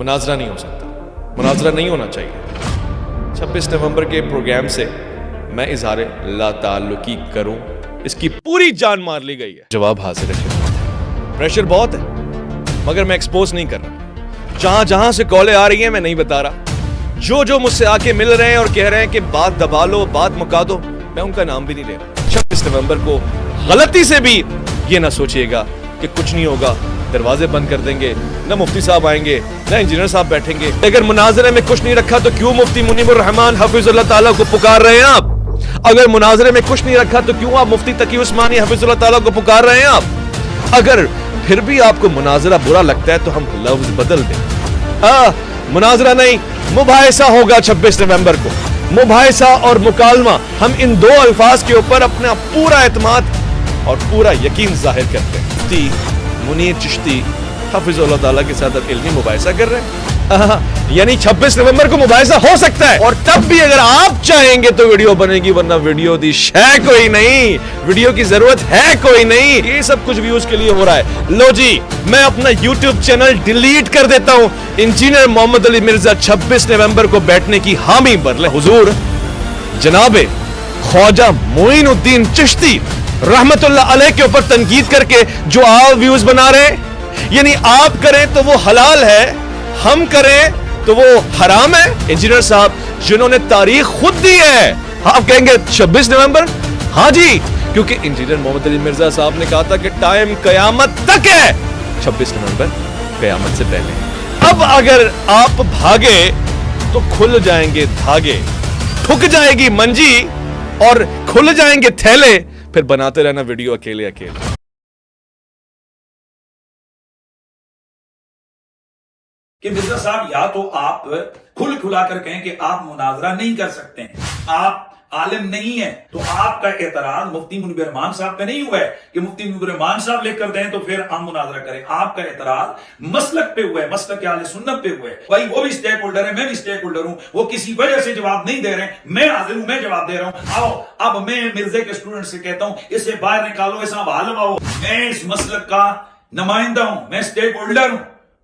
مناظرہ نہیں ہو سکتا, مناظرہ نہیں ہونا چاہیے. 26 نومبر کے پروگرام سے میں اظہار لا تعلقی کروں, اس کی پوری جان مار لی گئی ہے. جواب حاصل ہے, پریشر بہت ہے مگر میں ایکسپوز نہیں کر رہا. جہاں جہاں سے کالیں آ رہی ہیں میں نہیں بتا رہا. جو مجھ سے آ کے مل رہے ہیں اور کہہ رہے ہیں کہ بات دبا لو, بات مکا دو, میں ان کا نام بھی نہیں لے رہا. 26 نومبر کو غلطی سے بھی یہ نہ سوچیے گا کہ کچھ نہیں ہوگا, دروازے بند کر دیں گے, نہ مفتی صاحب آئیں گے نہ انجینئر صاحب بیٹھیں گے. اگر مناظرے میں کچھ نہیں رکھا تو کیوں مفتی منیب الرحمان حفظ اللہ تعالیٰ کو پکار رہے ہیں آپ؟ اگر مناظرے میں کچھ نہیں رکھا تو کیوں آپ مفتی تقی عثمانی حفظ اللہ تعالیٰ کو پکار رہے ہیں آپ؟ اگر پھر بھی آپ کو مناظرہ برا لگتا ہے تو ہم لفظ بدل دیں. مناظرہ نہیں, مباحثہ ہوگا 26 نومبر کو. مباحثہ اور مکالمہ, ہم ان دو الفاظ کے اوپر اپنا پورا اعتماد اور پورا یقین ظاہر کرتے ہیں. مفتی منیر چشتی حفظ اللہ تعالیٰ کے ساتھ علمی مباحثہ کر رہے ہیں. یعنی 26 نومبر کو مباحثہ ہو سکتا ہے, اور تب بھی اگر آپ چاہیں گے تو ویڈیو بنے گی, ورنہ ویڈیو دی شے کوئی نہیں, ویڈیو کی ضرورت ہے کوئی نہیں. یہ سب کچھ ویوز کے لیے ہو رہا ہے. لو جی, میں اپنا یوٹیوب چینل ڈیلیٹ کر دیتا ہوں. انجینئر محمد علی مرزا 26 نومبر کو بیٹھنے کی حامی بر حضور جناب خواجہ معین الدین چشتی رحمت اللہ علیہ کے اوپر تنقید کر کے جو آپ ویوز بنا رہے ہیں, یعنی آپ کریں تو وہ حلال ہے, ہم کریں تو وہ حرام ہے. انجینئر صاحب جنہوں نے تاریخ خود دی ہے, آپ کہیں گے 26 نومبر؟ ہاں جی, کیونکہ انجینئر محمد علی مرزا صاحب نے کہا تھا کہ ٹائم قیامت تک ہے. 26 نومبر قیامت سے پہلے. اب اگر آپ بھاگے تو کھل جائیں گے دھاگے, ٹھک جائے گی منجی اور کھل جائیں گے تھیلے. پھر بناتے رہنا ویڈیو اکیلے اکیلے. کہ مرزا صاحب یا تو آپ کھل کھلا کر کہیں کہ آپ مناظرہ نہیں کر سکتے ہیں, آپ عالم نہیں ہیں, تو آپ کا اعتراض مفتی منیب الرحمان صاحب پہ نہیں ہوا ہے کہ مفتی منیب الرحمان صاحب لکھ کر دیں تو پھر ہم مناظرہ کریں. آپ کا اعتراض مسلک پہ ہوا ہے, مسلک اہل سنت پہ ہوا ہے. بھائی وہ بھی اسٹیک ہولڈر ہے, میں بھی اسٹیک ہولڈر ہوں, وہ کسی وجہ سے جواب نہیں دے رہے ہیں, میں حاضر ہوں, میں جواب دے رہا ہوں. آؤ اب میں مرزے کے اسٹوڈنٹ سے کہتا ہوں اسے باہر نکالو, ایسا بحال ہو. میں اس مسلک کا نمائندہ ہوں, میں اسٹیک ہولڈر ہوں,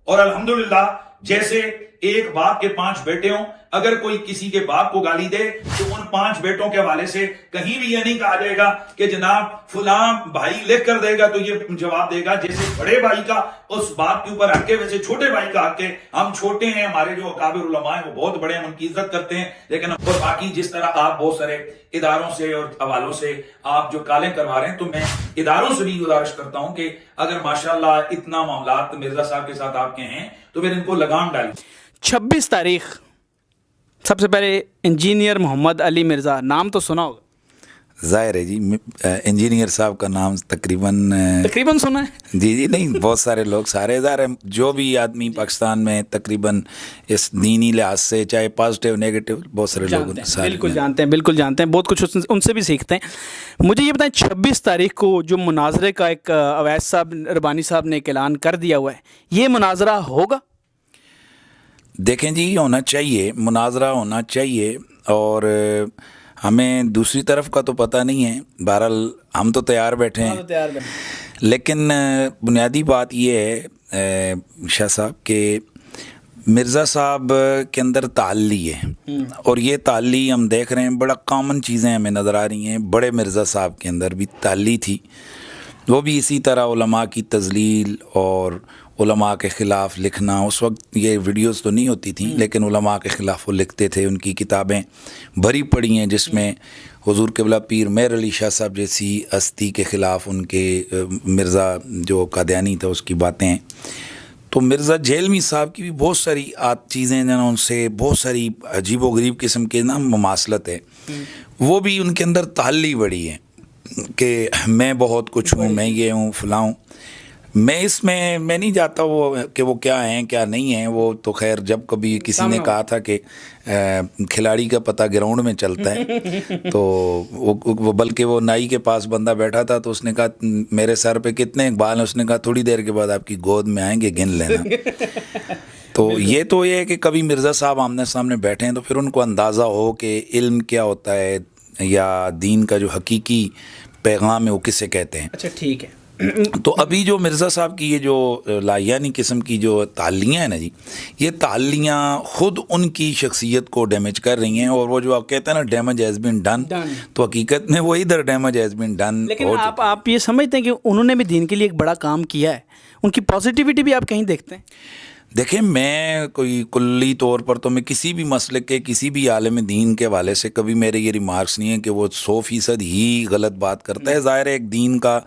اور الحمدللہ جیسے ایک باپ کے 5 بیٹے ہوں, اگر کوئی کسی کے باپ کو گالی دے تو ان 5 بیٹوں کے حوالے سے کہیں بھی یہ نہیں کہا جائے گا کہ جناب فلاں بھائی لکھ کر دے گا تو یہ جواب دے گا. جیسے بڑے بھائی کا اس بات کے اوپر حق ہے, ویسے چھوٹے بھائی کا حق ہے. ہم چھوٹے ہیں, ہمارے جو اکابر علماء ہیں وہ بہت بڑے ہیں, ہم ان کی عزت کرتے ہیں, لیکن اور باقی جس طرح آپ بہت سارے اداروں سے اور حوالوں سے آپ جو کالیں کروا رہے ہیں, تو میں اداروں سے بھی گزارش کرتا ہوں کہ اگر ماشاءاللہ اتنا معاملات مرزا صاحب کے ساتھ آپ کے ہیں تو پھر ان کو لگام ڈالی. 26 تاریخ, سب سے پہلے انجینئر محمد علی مرزا, نام تو سنا ہوگا. ظاہر ہے جی, انجینئر صاحب کا نام تقریباً سنا ہے. جی نہیں, بہت سارے لوگ, سارے ظاہر ہے جو بھی آدمی پاکستان میں تقریباً اس دینی لحاظ سے چاہے پازیٹیو نیگیٹو, بہت سارے لوگ بالکل جانتے ہیں, بہت کچھ ان سے بھی سیکھتے ہیں. مجھے یہ بتائیں 26 تاریخ کو جو مناظرے کا ایک اویس صاحب ربانی صاحب نے ایک اعلان کر دیا ہوا ہے, یہ مناظرہ ہوگا؟ دیکھیں جی, ہونا چاہیے, مناظرہ ہونا چاہیے, اور ہمیں دوسری طرف کا تو پتہ نہیں ہے. بہرحال ہم تو تیار بیٹھے ہیں, لیکن بنیادی بات یہ ہے شاہ صاحب کہ مرزا صاحب کے اندر تعلی ہے, اور یہ تعلی ہم دیکھ رہے ہیں, بڑا کامن چیزیں ہمیں نظر آ رہی ہیں. بڑے مرزا صاحب کے اندر بھی تعلی تھی, وہ بھی اسی طرح علماء کی تذلیل اور علماء کے خلاف لکھنا. اس وقت یہ ویڈیوز تو نہیں ہوتی تھیں, لیکن علماء کے خلاف وہ لکھتے تھے. ان کی کتابیں بھری پڑی ہیں جس میں حضور قبلہ پیر مہر علی شاہ صاحب جیسی ہستی کے خلاف ان کے مرزا جو قادیانی تھا اس کی باتیں ہیں. تو مرزا جھیلمی صاحب کی بھی بہت ساری چیزیں ان سے بہت ساری عجیب و غریب قسم کے نا مماثلت ہے. وہ بھی ان کے اندر تعلی بڑی ہے کہ میں بہت کچھ ہوں, میں یہ ہوں, فلاں ہوں. میں اس میں نہیں جاتا وہ کہ وہ کیا ہیں کیا نہیں ہیں. وہ تو خیر جب کبھی کسی نے کہا تھا کہ کھلاڑی کا پتہ گراؤنڈ میں چلتا ہے, تو وہ بلکہ وہ نائی کے پاس بندہ بیٹھا تھا, تو اس نے کہا میرے سر پہ کتنے بال ہیں؟ اس نے کہا تھوڑی دیر کے بعد آپ کی گود میں آئیں گے, گن لینا. تو یہ ہے کہ کبھی مرزا صاحب آمنے سامنے بیٹھے ہیں تو پھر ان کو اندازہ ہو کہ علم کیا ہوتا ہے, یا دین کا جو حقیقی پیغام ہے وہ کسے کہتے ہیں. اچھا ٹھیک ہے, تو ابھی جو مرزا صاحب کی یہ جو لایانی قسم کی جو تعلیاں ہیں نا جی، یہ تعلیاں خود ان کی شخصیت کو ڈیمیج کر رہی ہیں، اور وہ جو آپ کہتے ہیں نا ڈیمیج ہیز بین ڈن، تو حقیقت میں وہی در ڈیمیج ہیز بین ڈن. لیکن آپ یہ سمجھتے ہیں کہ انہوں نے بھی دین کے لیے ایک بڑا کام کیا ہے، ان کی پازیٹیوٹی بھی آپ کہیں دیکھتے ہیں؟ دیکھیں، میں کوئی کلی طور پر تو میں کسی بھی مسلک کے کسی بھی عالم دین کے حوالے سے کبھی میرے یہ ریمارکس نہیں ہیں کہ وہ 100% ہی غلط بات کرتا ہے. ظاہر ہے ایک دین کا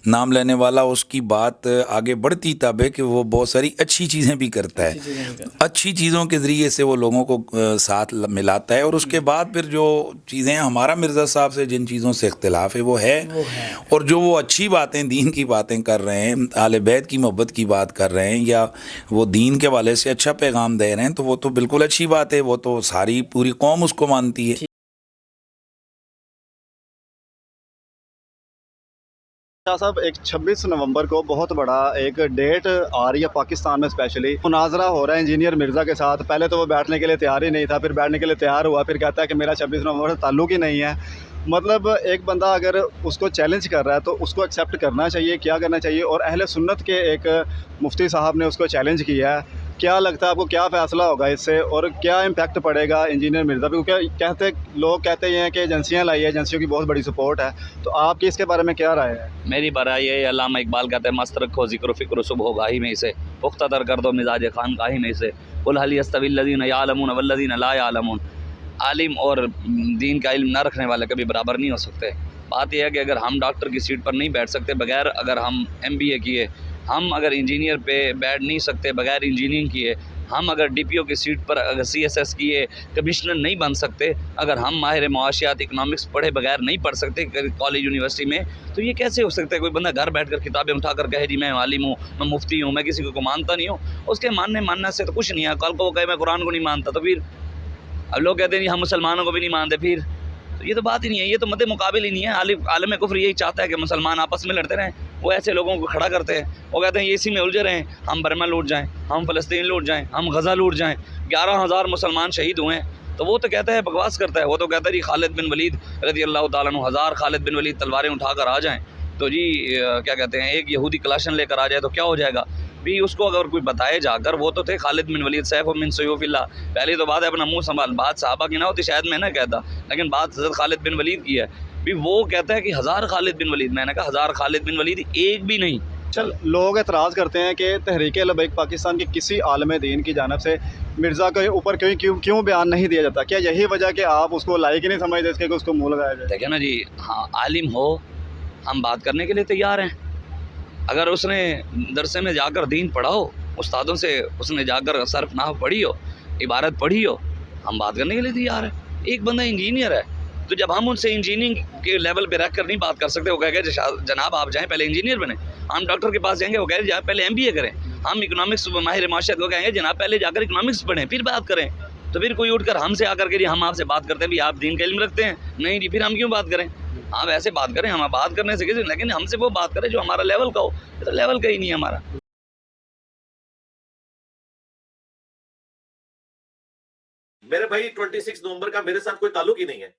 نام لینے والا اس کی بات آگے بڑھتی تب ہے کہ وہ بہت ساری اچھی چیزیں بھی کرتا ہے، اچھی چیزوں کے ذریعے سے وہ لوگوں کو ساتھ ملاتا ہے. اور اس کے بعد پھر جو چیزیں ہمارا مرزا صاحب سے جن چیزوں سے اختلاف ہے وہ ہے، اور جو وہ اچھی باتیں دین کی باتیں کر رہے ہیں، اہل بیت کی محبت کی بات کر رہے ہیں، یا وہ دین کے والے سے اچھا پیغام دے رہے ہیں، تو وہ تو بالکل اچھی بات ہے، وہ تو ساری پوری قوم اس کو مانتی ہے. شاہ صاحب، ایک 26 نومبر کو بہت بڑا ایک ڈیٹ آ رہی ہے پاکستان میں، اسپیشلی مناظرہ ہو رہا ہے انجینئر مرزا کے ساتھ. پہلے تو وہ بیٹھنے کے لیے تیار ہی نہیں تھا، پھر بیٹھنے کے لیے تیار ہوا، پھر کہتا ہے کہ میرا 26 نومبر سے تعلق ہی نہیں ہے. مطلب ایک بندہ اگر اس کو چیلنج کر رہا ہے تو اس کو ایکسیپٹ کرنا چاہیے، کیا کرنا چاہیے؟ اور اہل سنت کے ایک مفتی صاحب نے اس کو چیلنج کیا ہے، کیا لگتا ہے آپ کو کیا فیصلہ ہوگا اس سے، اور کیا امپیکٹ پڑے گا انجینئر مرزا پہ؟ کیونکہ لوگ کہتے ہیں کہ ایجنسیاں لائی ہے، ایجنسیوں کی بہت بڑی سپورٹ ہے، تو آپ کی اس کے بارے میں کیا رائے ہے؟ میری برائے یہ ہے، علامہ اقبال کہتے ہیں مست رکھو ذکر و فکر و صبح گاہی میں اسے، پختہ تر کر دو مزاج خانقاہی میں اسے، قل هل یستوی الذین یعلمون والذین لا یعلمون. عالم اور دین کا علم نہ رکھنے والے کبھی برابر نہیں ہو سکتے. بات یہ ہے کہ اگر ہم ڈاکٹر کی سیٹ پر نہیں بیٹھ سکتے بغیر، اگر ہم MBA کیے، ہم اگر انجینئر پہ بیٹھ نہیں سکتے بغیر انجینئرنگ کیے، ہم اگر DPO کی سیٹ پر اگر CSS کیے کمشنر نہیں بن سکتے، اگر ہم ماہر معاشیات اکنامکس پڑھے بغیر نہیں پڑھ سکتے کالج یونیورسٹی میں، تو یہ کیسے ہو سکتا ہے؟ کوئی بندہ گھر بیٹھ کر کتابیں اٹھا کر کہے جی میں عالم ہوں، میں مفتی ہوں، میں کسی کو مانتا نہیں ہوں. اس کے ماننے سے تو کچھ نہیں ہے. کل کو وہ کہے میں قرآن کو نہیں مانتا، تو پھر اب لوگ کہتے ہیں جی ہم مسلمانوں کو بھی نہیں مانتے، پھر تو یہ تو بات ہی نہیں ہے، یہ تو مد مقابل ہی نہیں ہے. عالم کفر یہی چاہتا ہے کہ مسلمان آپس میں لڑتے رہیں. وہ ایسے لوگوں کو کھڑا کرتے ہیں، وہ کہتے ہیں یہ اسی میں الجھے رہیں، ہم برما لوٹ جائیں، ہم فلسطین لوٹ جائیں، ہم غزہ لوٹ جائیں. 11,000 مسلمان شہید ہوئے ہیں، تو وہ تو کہتا ہے بکواس کرتا ہے. وہ تو کہتا ہے جی خالد بن ولید رضی اللہ تعالیٰ عنہ، 1000 خالد بن ولید تلواریں اٹھا کر آ جائیں، تو جی کیا کہتے ہیں ایک یہودی کلاشن لے کر آ جائے تو کیا ہو جائے گا؟ بھی اس کو اگر کوئی بتائے جا کر، وہ تو تھے خالد بن ولید سیف من سیوف اللہ. پہلی تو بات ہے اپنا منہ سنبھال، بات صحابہ کی نہ ہوتی شاید میں نہ کہتا، لیکن بات حضرت خالد بن ولید کی ہے. بھی وہ کہتا ہے کہ 1000 خالد بن ولید، میں نے کہا 1000 خالد بن ولید ایک بھی نہیں. چل، لوگ اعتراض کرتے ہیں کہ تحریک لبیک پاکستان کے کسی عالم دین کی جانب سے مرزا کے اوپر کیوں بیان نہیں دیا جاتا؟ کیا یہی وجہ کہ آپ اس کو لائق ہی نہیں سمجھتے اس کے کہ اس کو منہ لگایا جائے؟ دیکھیں نا جی، ہاں عالم ہو، ہم بات کرنے کے لیے تیار ہیں. اگر اس نے درسے میں جا کر دین پڑھا ہو، استادوں سے اس نے جا کر صرف نحو پڑھی ہو، عبارت پڑھی ہو، ہم بات کرنے کے لیے تیار ہیں. ایک بندہ انجینئر ہے، تو جب ہم ان سے انجینئرنگ کے لیول پہ رکھ کر نہیں بات کر سکتے، وہ کہہ گئے جناب آپ جائیں پہلے انجینئر بنیں. ہم ڈاکٹر کے پاس جائیں گے، وہ کہہ رہے پہلے MBA کریں. ہم اکنامکس ماہر معاشیات کو کہیں گے جناب پہلے جا کر اکنامکس پڑھیں پھر بات کریں. تو پھر کوئی اٹھ کر ہم سے آ کر کے جی ہم آپ سے بات کرتے ہیں بھی آپ دین کا علم رکھتے ہیں؟ نہیں جی، پھر ہم کیوں بات کریں؟ آپ ایسے بات کریں، ہم بات کرنے سے کسی، لیکن ہم سے وہ بات کریں جو ہمارا لیول کا ہو. یہ تو لیول کا ہی نہیں ہے ہمارا. میرے بھائی 26 نومبر کا میرے ساتھ کوئی تعلق ہی نہیں ہے.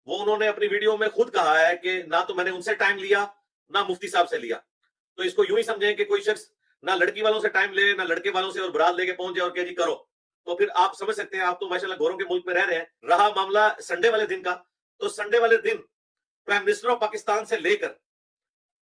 وہ انہوں نے اپنی ویڈیو میں خود کہا ہے کہ نہ تو میں نے ان سے ٹائم لیا نہ مفتی صاحب سے لیا. تو اس کو یوں ہی سمجھیں کہ کوئی شخص نہ لڑکی والوں سے ٹائم لے نہ لڑکے والوں سے اور برات لے کے پہنچ جائے اور کہ جی کرو. تو پھر آپ سمجھ سکتے ہیں، آپ تو ماشاءاللہ گوروں کے ملک میں رہ رہے ہیں. رہا معاملہ سنڈے والے دن کا، تو سنڈے والے دن پرائم منسٹر آف پاکستان سے لے کر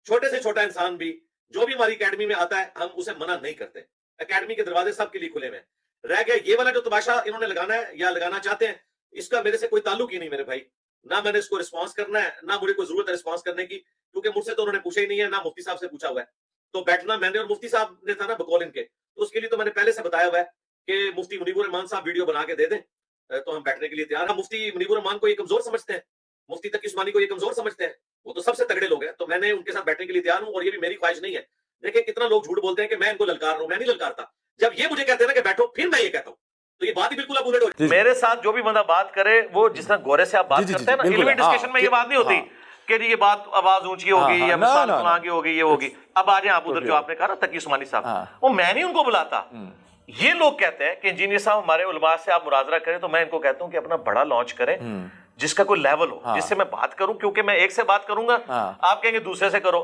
چھوٹے سے چھوٹا انسان بھی جو بھی ہماری اکیڈمی میں آتا ہے ہم اسے منع نہیں کرتے. اکیڈمی کے دروازے سب کے لیے کھلے ہوئے ہیں. رہ گیا یہ والا جو تماشا انہوں نے لگانا ہے یا لگانا چاہتے ہیں، اس کا میرے سے کوئی تعلق ہی نہیں میرے بھائی. نہ میں نے اس کو رسپانس کرنا ہے، نہ مجھے کوئی ضرورت ہے رسپانس کرنے کی، کیونکہ مجھ سے تو انہوں نے پوچھا ہی نہیں ہے، نہ مفتی صاحب سے پوچھا ہوا ہے. تو بیٹھنا میں نے اور مفتی صاحب نے تھا نا بقول ان کے، تو اس کے لیے تو میں نے پہلے سے بتایا ہوا ہے کہ مفتی منیب الرحمان صاحب ویڈیو بنا کے دے دیں تو ہم بیٹھنے کے لیے تیار ہیں. مفتی منیب الرحمان کو یہ کمزور سمجھتے ہیں، مفتی تقی عثمانی کو یہ کمزور سمجھتے ہیں، وہ تو سب سے تگڑے لوگ ہیں. تو میں نے ان کے ساتھ بیٹھنے کے لیے تیار ہوں، اور یہ بھی میری خواہش نہیں ہے. دیکھیں کتنا لوگ جھوٹ بولتے ہیں کہ میں ان کو للکار رہا ہوں، میں نہیں للکارتا. جب یہ مجھے کہتے ہیں نا کہ بیٹھو، پھر میں یہ کہتا ہوں، تو یہ بات ہی بالکل اب الٹ ہو جائے. میرے ساتھ جو بھی بندہ بات کرے، وہ جس طرح گورے سے آپ بات کرتے ہیں نا، علمی ڈسکشن میں یہ بات نہیں ہوتی کہ جی یہ بات آواز اونچی ہوگی یا مثال فلاں کی ہوگی، یہ ہوگی. اب آ جائیں آپ ادھر جو آپ نے کہا نا تقی عثمانی صاحب، وہ میں نہیں ان کو بلاتا. یہ لوگ کہتے ہیں کہ انجینئر صاحب ہمارے علماء سے آپ مناظرہ کریں، تو میں ان کو کہتا ہوں کہ اپنا بڑا لانچ کریں جس کا کوئی لیول ہو، جس سے میں بات کروں، کیونکہ میں ایک سے بات کروں گا، آپ کہیں گے دوسرے سے کرو.